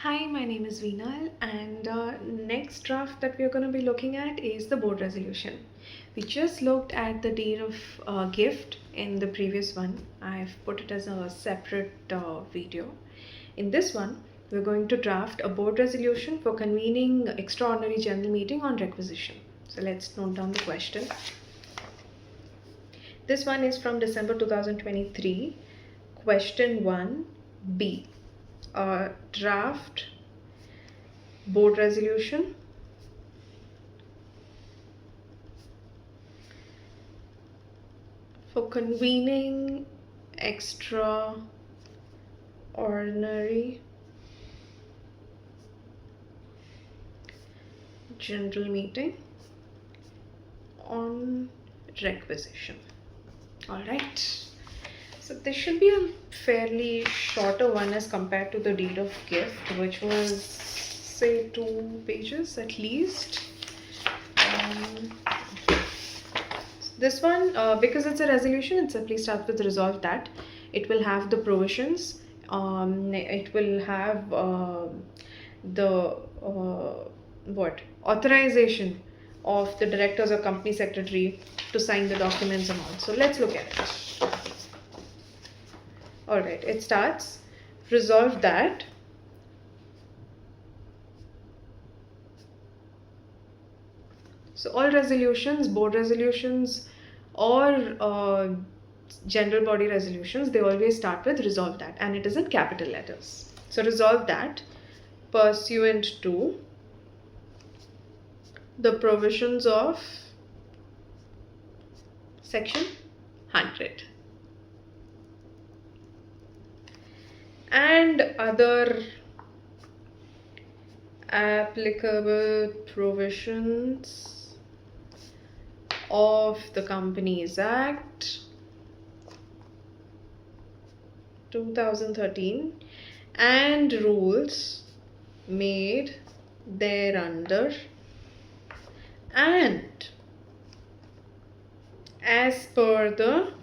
Hi, my name is Veenal, and next draft that we are going to be looking at is the board resolution. We just looked at the deed of gift in the previous one. I've put it as a separate video. In this one, we're going to draft a board resolution for convening extraordinary general meeting on requisition. So let's note down the question. This one is from December 2023. Question 1B. Draft board resolution for convening extraordinary general meeting on requisition. All right. So this should be a fairly shorter one as compared to the deed of gift, which was say 2 pages at least. This one, because it's a resolution, it simply starts with resolve that. It will have the provisions. It will have the authorization of the directors or company secretary to sign the documents and all. So let's look at it. All right, it starts, resolve that so all resolutions, board resolutions or general body resolutions, they always start with resolve that, and it is in capital letters. So resolve that pursuant to the provisions of section 100 and other applicable provisions of the Companies Act 2013 and rules made thereunder, and as per the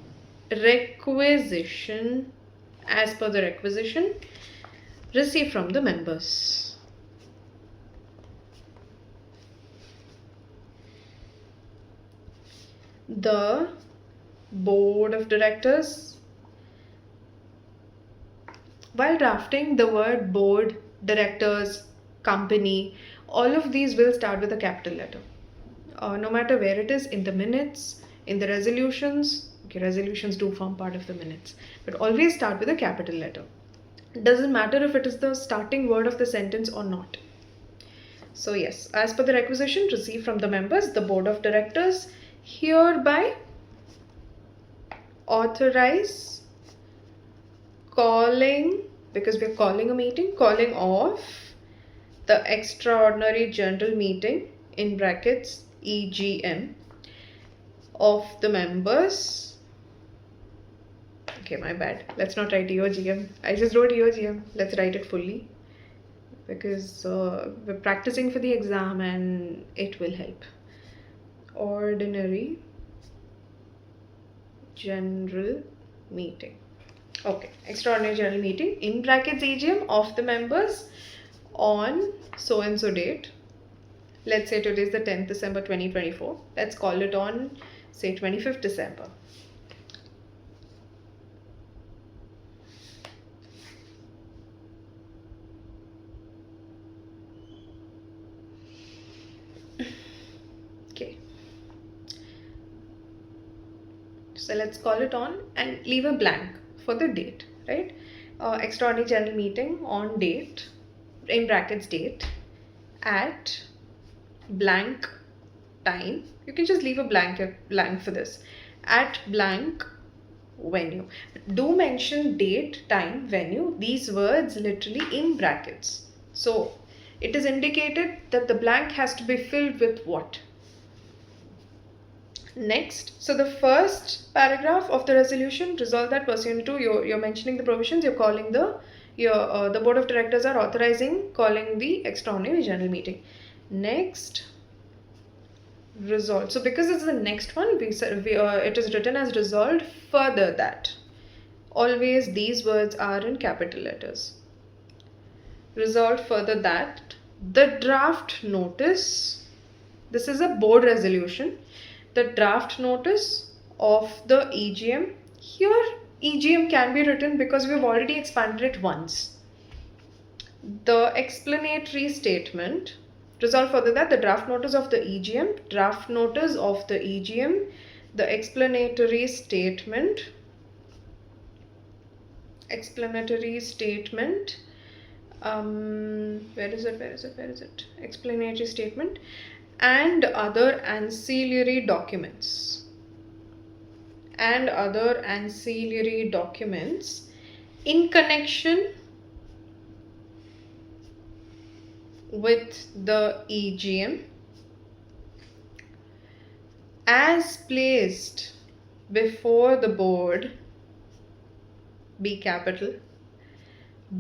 requisition received from the members. The board of directors, while drafting, the word board, directors, company, all of these will start with a capital letter. No matter where it is, in the minutes, in the resolutions. Okay, resolutions do form part of the minutes, but always start with a capital letter. It doesn't matter if it is the starting word of the sentence or not. So yes, as per the requisition received from the members, the board of directors hereby authorize calling, because we are calling a meeting, calling of the extraordinary general meeting in brackets EGM of the members. Okay, my bad. Let's not write EOGM. I just wrote EOGM. Let's write it fully, because we're practicing for the exam and it will help. Ordinary general meeting. Okay, extraordinary general meeting in brackets EGM of the members on so and so date. Let's say today is the 10th December 2024. Let's call it on say 25th December. Okay. So let's call it on and leave a blank for the date, right? Extraordinary general meeting on date, in brackets date, at blank time. You can just leave a blank for this. At blank venue. Do mention date, time, venue, these words literally in brackets. So it is indicated that the blank has to be filled with what? Next, so the first paragraph of the resolution, resolve that pursuant to, you're mentioning the provisions, you're calling the board of directors are authorizing calling the extraordinary general meeting. Next, resolved. So because it's the next one, it is written as resolved further that. Always these words are in capital letters. Resolved further that the draft notice, this is a board resolution, the draft notice of the EGM, here EGM can be written because we've already expanded it once. The explanatory statement, resolve further that the draft notice of the EGM, the explanatory statement, where is it? Explanatory statement and other ancillary documents. In connection with the EGM as placed before the board, B capital,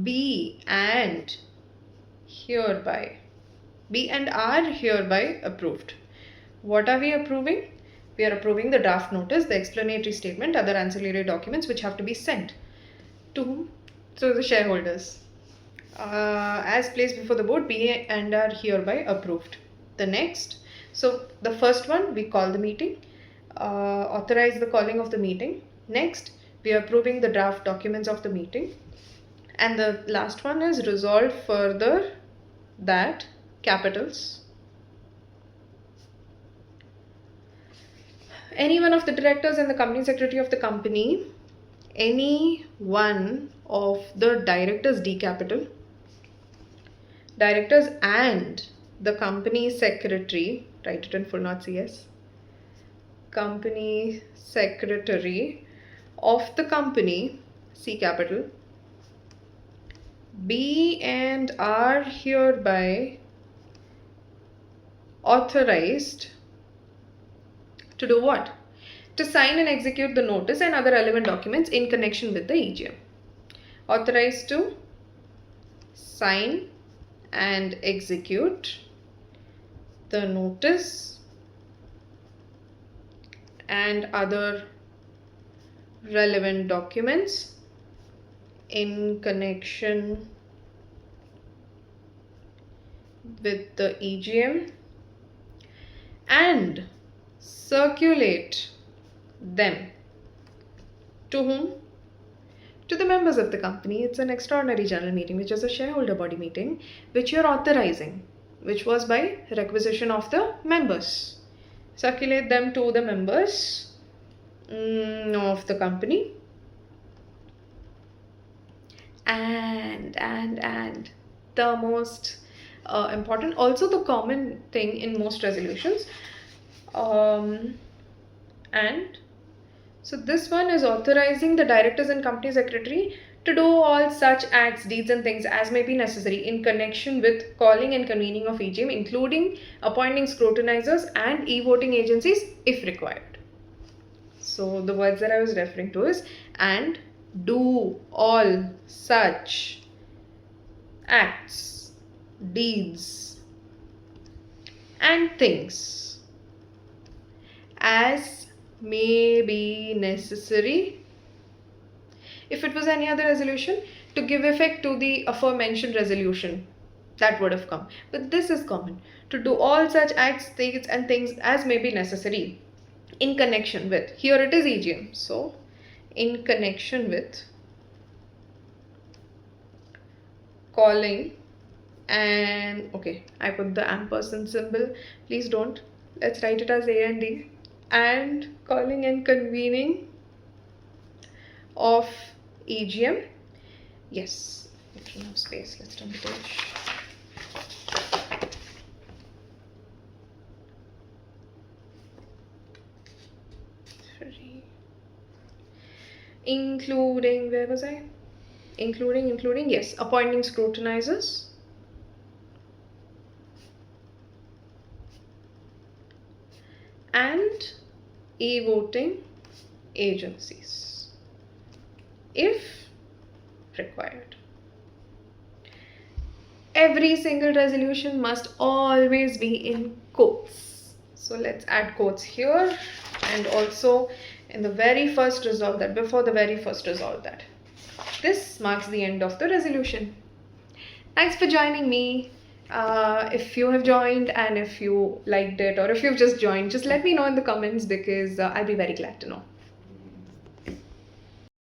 be and are hereby approved. What are we approving? We are approving the draft notice, the explanatory statement, other ancillary documents which have to be sent to whom? To the shareholders. As placed before the board, be and are hereby approved. The next, so the first one, we call the meeting, authorize the calling of the meeting. Next, we are approving the draft documents of the meeting. And the last one is resolve further that capitals, any one of the directors and the company secretary of the company, any one of the directors, D capital, directors and the company secretary, write it in full, not CS, company secretary of the company, C capital, be and are hereby authorized to do what? To sign and execute the notice and other relevant documents in connection with the EGM. Authorized to sign and execute the notice and other relevant documents in connection with the EGM and circulate them to whom? To the members of the company. It's an extraordinary general meeting, which is a shareholder body meeting, which you're authorizing, which was by requisition of the members. Circulate them to the members of the company. And the most important, also the common thing in most resolutions, and so this one is authorizing the directors and company secretary to do all such acts, deeds and things as may be necessary in connection with calling and convening of EGM, including appointing scrutinizers and e-voting agencies if required. So the words that I was referring to is and do all such acts, deeds and things as may be necessary. If it was any other resolution, to give effect to the aforementioned resolution, that would have come. But this is common. To do all such acts, deeds and things as may be necessary in connection with. Here it is EGM. So, in connection with calling and, okay, I put the ampersand symbol. Please don't. Let's write it as A and D. And calling and convening of EGM. Yes, no space. Let's turn the page. Including, where was I? Including, yes, appointing scrutinizers. And e-voting agencies, if required. Every single resolution must always be in quotes. So let's add quotes here and also in the very first resolve that, before the very first resolve that. This marks the end of the resolution. Thanks for joining me. If you have joined and if you liked it or if you've just joined, just let me know in the comments because I'll be very glad to know.